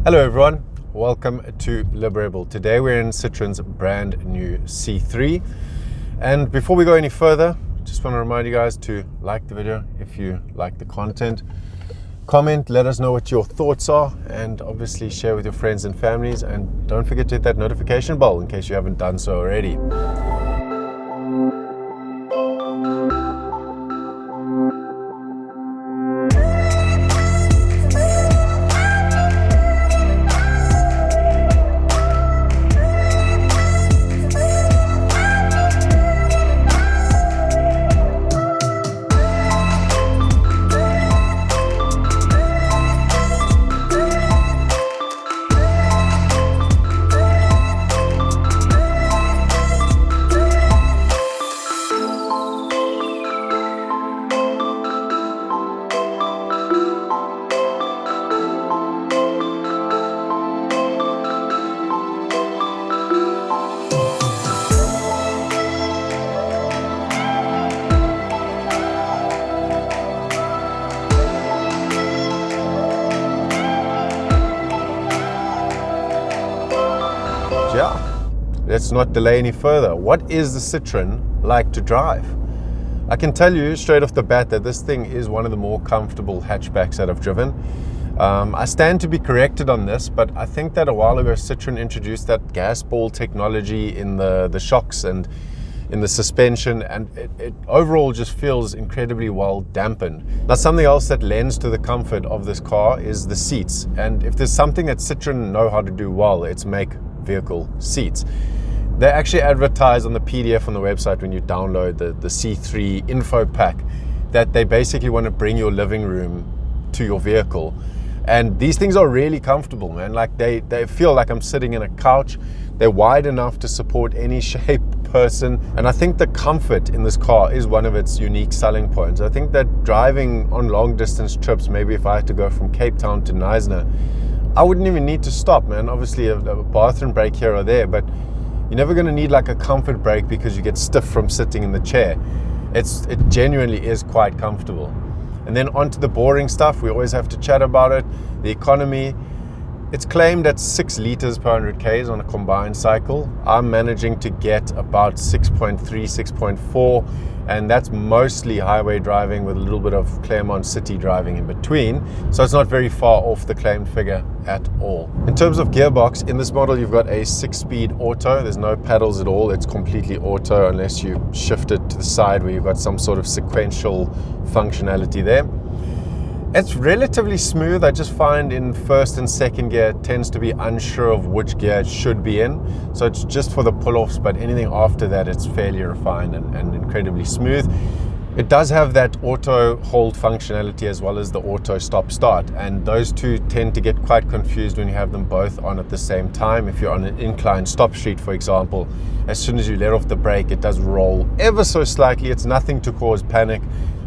Hello everyone, welcome to Liberable. Today we're in Citroen's brand new C3, and before we go any further, just want to remind you guys to like the video if you like the content, comment, let us know what your thoughts are, and obviously share with your friends and families, and don't forget to hit that notification bell in case you haven't done so already. Yeah, let's not delay any further. What is the Citroen like to drive? I can tell you straight off the bat that this thing is one of the more comfortable hatchbacks that I've driven. I stand to be corrected on this, but I think that a while ago Citroen introduced that gas ball technology in the shocks and in the suspension, and it overall just feels incredibly well dampened. Now, something else that lends to the comfort of this car is the seats, and if there's something that Citroen know how to do well, it's make vehicle seats. They actually advertise on the PDF on the website when you download the C3 info pack that they basically want to bring your living room to your vehicle, and these things are really comfortable, man. Like they feel like I'm sitting in a couch. They're wide enough to support any shape person, and I think the comfort in this car is one of its unique selling points. I think that driving on long distance trips, maybe if I had to go from Cape Town to Niyaaz, I wouldn't even need to stop, man. Obviously a bathroom break here or there, but you're never going to need like a comfort break because you get stiff from sitting in the chair. It genuinely is quite comfortable. And then onto the boring stuff, we always have to chat about it. The economy, it's claimed at 6 liters per 100 Ks on a combined cycle. I'm managing to get about 6.3, 6.4, and that's mostly highway driving with a little bit of Claremont City driving in between. So it's not very far off the claimed figure at all. In terms of gearbox, in this model you've got a 6-speed auto. There's no pedals at all. It's completely auto unless you shift it to the side where you've got some sort of sequential functionality there. It's relatively smooth. I just find in first and second gear it tends to be unsure of which gear it should be in. So it's just for the pull-offs, but anything after that it's fairly refined and incredibly smooth. It does have that auto hold functionality as well as the auto stop start, and those two tend to get quite confused when you have them both on at the same time. If you're on an inclined stop street, for example, as soon as you let off the brake it does roll ever so slightly. It's nothing to cause panic.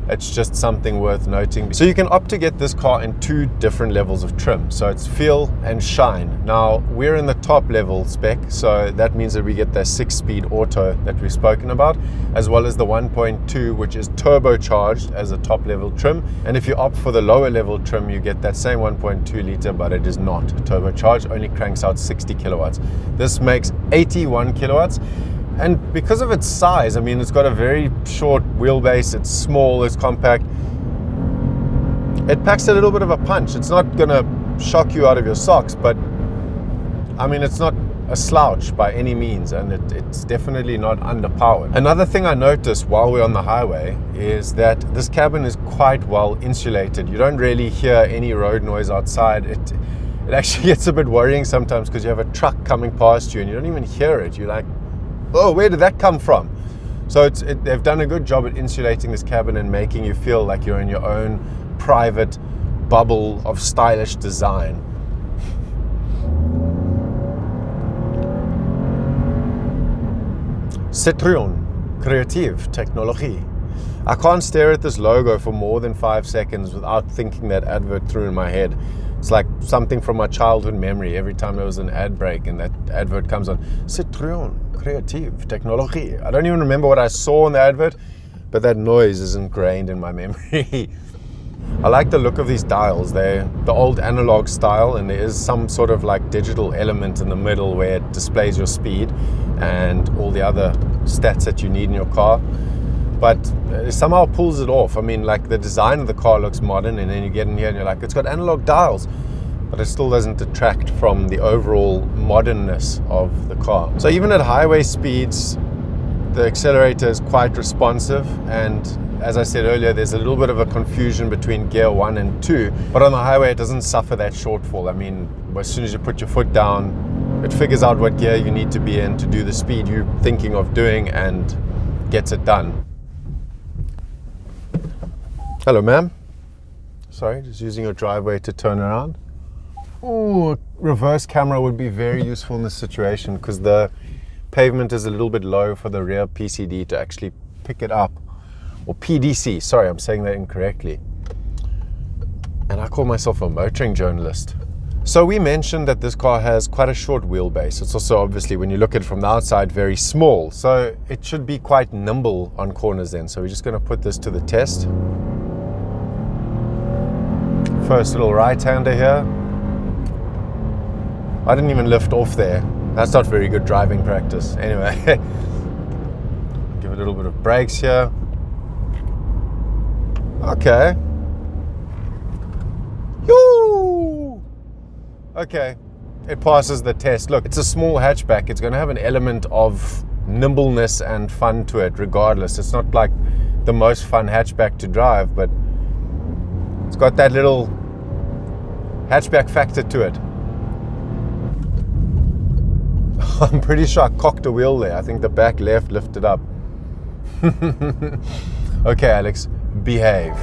It's just something worth noting. So you can opt to get this car in 2 different levels of trim. So it's feel and shine. Now we're in the top level spec, so that means that we get the 6-speed auto that we've spoken about, as well as the 1.2, which is turbocharged as a top level trim. And if you opt for the lower level trim, you get that same 1.2 liter, but it is not turbocharged, only cranks out 60 kilowatts. This makes 81 kilowatts. And because of its size, I mean, it's got a very short wheelbase, it's small, it's compact. It packs a little bit of a punch. It's not gonna shock you out of your socks, but I mean, it's not a slouch by any means, and it's definitely not underpowered. Another thing I noticed while we're on the highway is that this cabin is quite well insulated. You don't really hear any road noise outside. It actually gets a bit worrying sometimes because you have a truck coming past you and you don't even hear it. You're like, oh, where did that come from? So they've done a good job at insulating this cabin and making you feel like you're in your own private bubble of stylish design. Citroen Creative Technologie. I can't stare at this logo for more than 5 seconds without thinking that advert through in my head. It's like something from my childhood memory. Every time there was an ad break and that advert comes on, Citroen Creative Technologie. I don't even remember what I saw in the advert, but that noise is ingrained in my memory. I like the look of these dials. They're the old analog style, and there is some sort of like digital element in the middle where it displays your speed and all the other stats that you need in your car. But it somehow pulls it off. I mean, like the design of the car looks modern, and then you get in here and you're like, it's got analog dials, but it still doesn't detract from the overall modernness of the car. So even at highway speeds, the accelerator is quite responsive, and as I said earlier, there's a little bit of a confusion between gear 1 and 2, but on the highway it doesn't suffer that shortfall. I mean, as soon as you put your foot down, it figures out what gear you need to be in to do the speed you're thinking of doing and gets it done. Hello, ma'am. Sorry, just using your driveway to turn around. Oh, a reverse camera would be very useful in this situation because the pavement is a little bit low for the rear PCD to actually pick it up. Or PDC, sorry, I'm saying that incorrectly. And I call myself a motoring journalist. So we mentioned that this car has quite a short wheelbase. It's also obviously, when you look at it from the outside, very small. So it should be quite nimble on corners then. So we're just going to put this to the test. First little right-hander here. I didn't even lift off there. That's not very good driving practice. Anyway, give a little bit of brakes here. Okay. Yoo! Okay, it passes the test. Look, it's a small hatchback. It's going to have an element of nimbleness and fun to it regardless. It's not like the most fun hatchback to drive, but it's got that little hatchback factor to it. I'm pretty sure I cocked a wheel there. I think the back left lifted up. Okay, Alex, behave.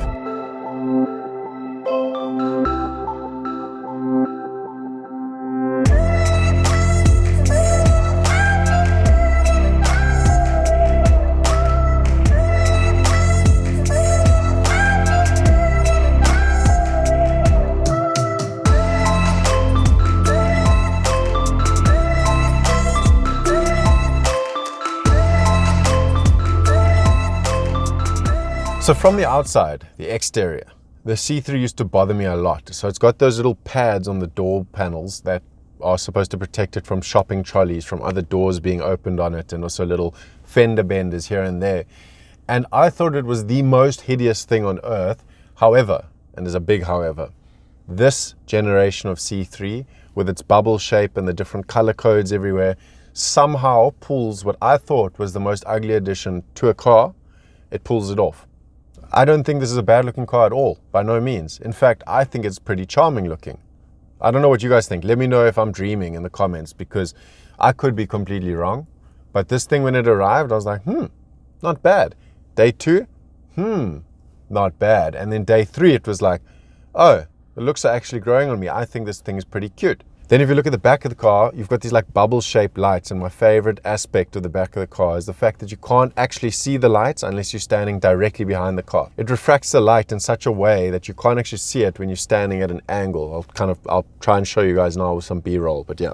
So from the outside, the exterior, the C3 used to bother me a lot. So it's got those little pads on the door panels that are supposed to protect it from shopping trolleys, from other doors being opened on it, and also little fender benders here and there. And I thought it was the most hideous thing on earth. However, and there's a big however, this generation of C3 with its bubble shape and the different color codes everywhere somehow pulls what I thought was the most ugly addition to a car. It pulls it off. I don't think this is a bad looking car at all, by no means. In fact, I think it's pretty charming looking. I don't know what you guys think. Let me know if I'm dreaming in the comments, because I could be completely wrong. But this thing, when it arrived, I was like, not bad. Day 2, not bad. And then day 3, it was like, oh, the looks are actually growing on me. I think this thing is pretty cute. Then if you look at the back of the car, you've got these like bubble-shaped lights, and my favorite aspect of the back of the car is the fact that you can't actually see the lights unless you're standing directly behind the car. It refracts the light in such a way that you can't actually see it when you're standing at an angle. I'll try and show you guys now with some B-roll, but yeah.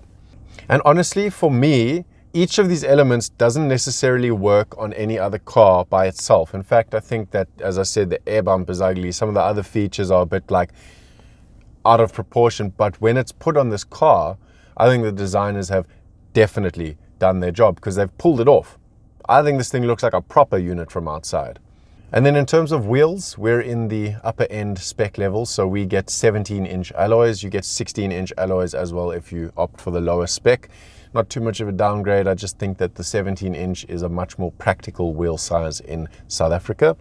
And honestly, for me, each of these elements doesn't necessarily work on any other car by itself. In fact, I think that, as I said, the air bump is ugly. Some of the other features are a bit like out of proportion, but when it's put on this car, I think the designers have definitely done their job because they've pulled it off. I think this thing looks like a proper unit from outside. And then in terms of wheels, we're in the upper end spec level, so we get 17-inch alloys. You get 16-inch alloys as well if you opt for the lower spec. Not too much of a downgrade. I just think that the 17-inch is a much more practical wheel size in South Africa.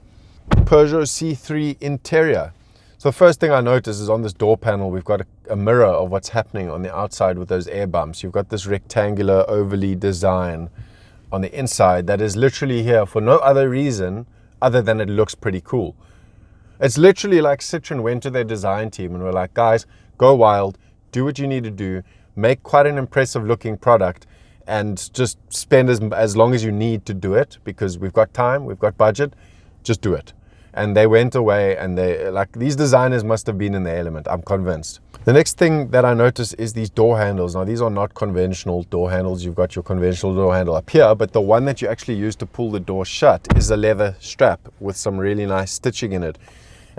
Peugeot C3 interior. So the first thing I notice is on this door panel, we've got a mirror of what's happening on the outside with those air bumps. You've got this rectangular overlay design on the inside that is literally here for no other reason other than it looks pretty cool. It's literally like Citroen went to their design team and were like, guys, go wild, do what you need to do, make quite an impressive looking product, and just spend as long as you need to do it, because we've got time, we've got budget, just do it. And they went away, and these designers must have been in the element, I'm convinced. The next thing that I noticed is these door handles. Now, these are not conventional door handles. You've got your conventional door handle up here, but the one that you actually use to pull the door shut is a leather strap with some really nice stitching in it.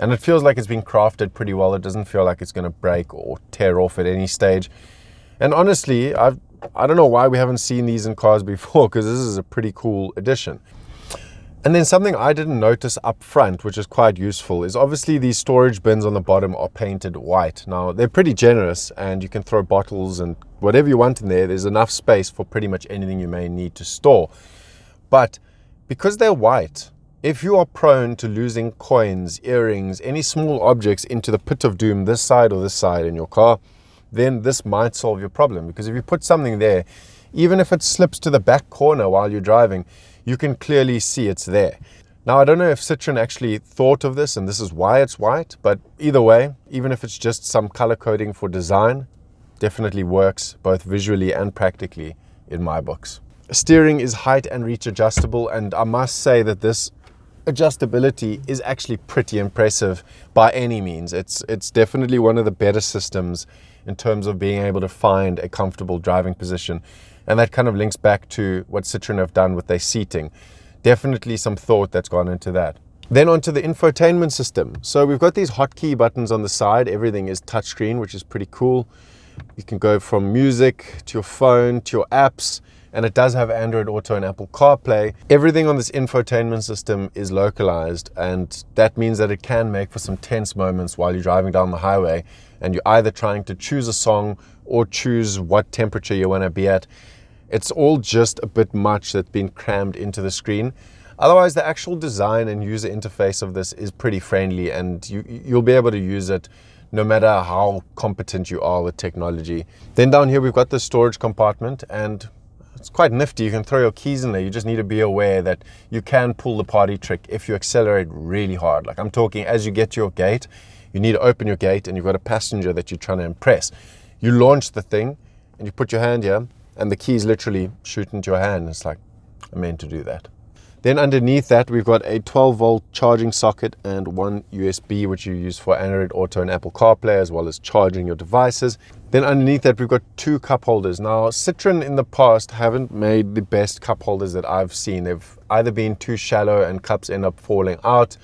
And it feels like it's been crafted pretty well. It doesn't feel like it's going to break or tear off at any stage. And honestly, I don't know why we haven't seen these in cars before, because this is a pretty cool addition. And then something I didn't notice up front, which is quite useful, is obviously these storage bins on the bottom are painted white. Now, they're pretty generous, and you can throw bottles and whatever you want in there. There's enough space for pretty much anything you may need to store. But because they're white, if you are prone to losing coins, earrings, any small objects into the pit of doom this side or this side in your car, then this might solve your problem. Because if you put something there, even if it slips to the back corner while you're driving, you can clearly see it's there. Now, I don't know if Citroen actually thought of this and this is why it's white, but either way, even if it's just some color coding for design, definitely works both visually and practically in my books. Steering is height and reach adjustable, and I must say that this adjustability is actually pretty impressive by any means. It's definitely one of the better systems in terms of being able to find a comfortable driving position. And that kind of links back to what Citroen have done with their seating. Definitely some thought that's gone into that. Then onto the infotainment system. So we've got these hotkey buttons on the side. Everything is touchscreen, which is pretty cool. You can go from music to your phone to your apps, and it does have Android Auto and Apple CarPlay. Everything on this infotainment system is localized, and that means that it can make for some tense moments while you're driving down the highway and you're either trying to choose a song or choose what temperature you want to be at. It's all just a bit much that's been crammed into the screen. Otherwise, the actual design and user interface of this is pretty friendly, and you'll be able to use it no matter how competent you are with technology. Then down here, we've got the storage compartment, and it's quite nifty. You can throw your keys in there. You just need to be aware that you can pull the party trick if you accelerate really hard. Like I'm talking, as you get to your gate, you need to open your gate and you've got a passenger that you're trying to impress. You launch the thing and you put your hand here and the keys literally shoot into your hand. It's like, I meant to do that. Then underneath that, we've got a 12-volt charging socket and one USB, which you use for Android Auto and Apple CarPlay, as well as charging your devices. Then underneath that, we've got 2 cup holders. Now, Citroen in the past haven't made the best cup holders that I've seen. They've either been too shallow and cups end up falling out,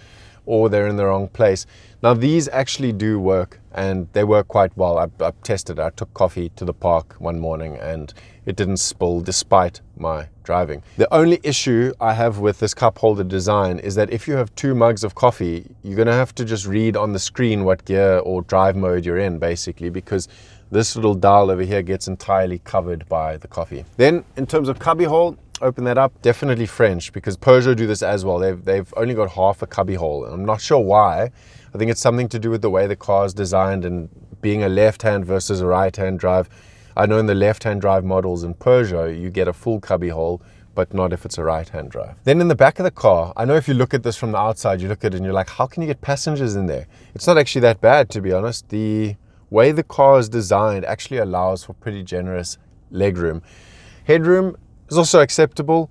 or they're in the wrong place. Now, these actually do work, and they work quite well. I've tested it. I took coffee to the park one morning, and it didn't spill despite my driving. The only issue I have with this cup holder design is that if you have 2 mugs of coffee, you're gonna have to just read on the screen what gear or drive mode you're in, basically, because this little dial over here gets entirely covered by the coffee. Then, in terms of cubby hole, open that up, definitely French, because Peugeot do this as well. They've only got half a cubby hole, and I'm not sure why. I think it's something to do with the way the car is designed and being a left-hand versus a right-hand drive. I know in the left-hand drive models in Peugeot, you get a full cubby hole, but not if it's a right-hand drive. Then in the back of the car, I know if you look at this from the outside, you look at it and you're like, how can you get passengers in there? It's not actually that bad, to be honest. The way the car is designed actually allows for pretty generous legroom. Headroom is also acceptable.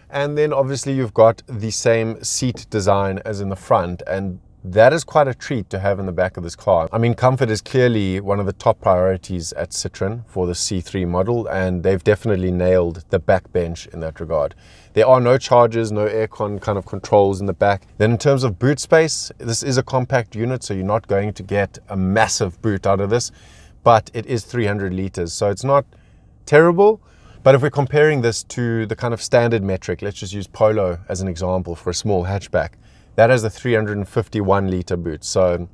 And then obviously you've got the same seat design as in the front, and that is quite a treat to have in the back of this car. I mean, comfort is clearly one of the top priorities at Citroen for the C3 model, and they've definitely nailed the back bench in that regard. There are no chargers, no aircon kind of controls in the back. Then in terms of boot space, this is a compact unit, so you're not going to get a massive boot out of this, but it is 300 liters, so it's not terrible. But if we're comparing this to the kind of standard metric, let's just use Polo as an example for a small hatchback. That has a 351 liter boot. So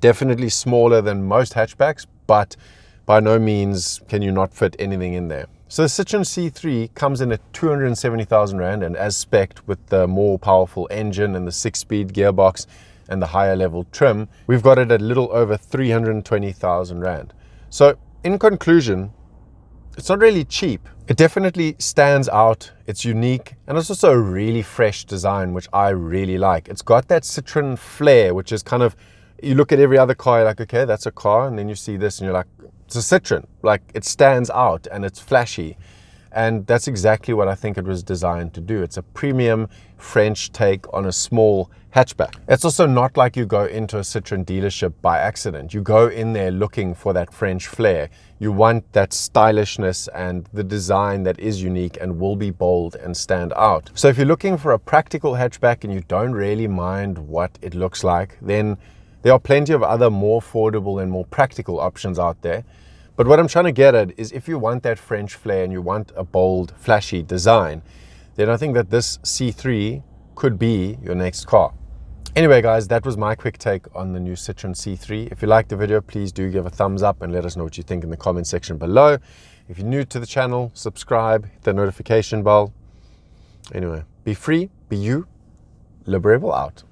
definitely smaller than most hatchbacks, but by no means can you not fit anything in there. So the Citroen C3 comes in at 270,000 Rand, and as spec'd with the more powerful engine and the 6-speed gearbox and the higher level trim, we've got it at a little over 320,000 Rand. So in conclusion, it's not really cheap. It definitely stands out, it's unique, and it's also a really fresh design, which I really like. It's got that Citroen flair, which is kind of, you look at every other car, you're like, okay, that's a car, and then you see this and you're like, it's a Citroen. Like, it stands out and it's flashy. And that's exactly what I think it was designed to do. It's a premium French take on a small hatchback. It's also not like you go into a Citroen dealership by accident. You go in there looking for that French flair. You want that stylishness and the design that is unique and will be bold and stand out. So if you're looking for a practical hatchback and you don't really mind what it looks like, then there are plenty of other more affordable and more practical options out there. But what I'm trying to get at is if you want that French flair and you want a bold, flashy design, then I think that this C3 could be your next car. Anyway, guys, that was my quick take on the new Citroen C3. If you liked the video, please do give a thumbs up and let us know what you think in the comment section below. If you're new to the channel, subscribe, hit the notification bell. Anyway, be free, be you, Liberable out.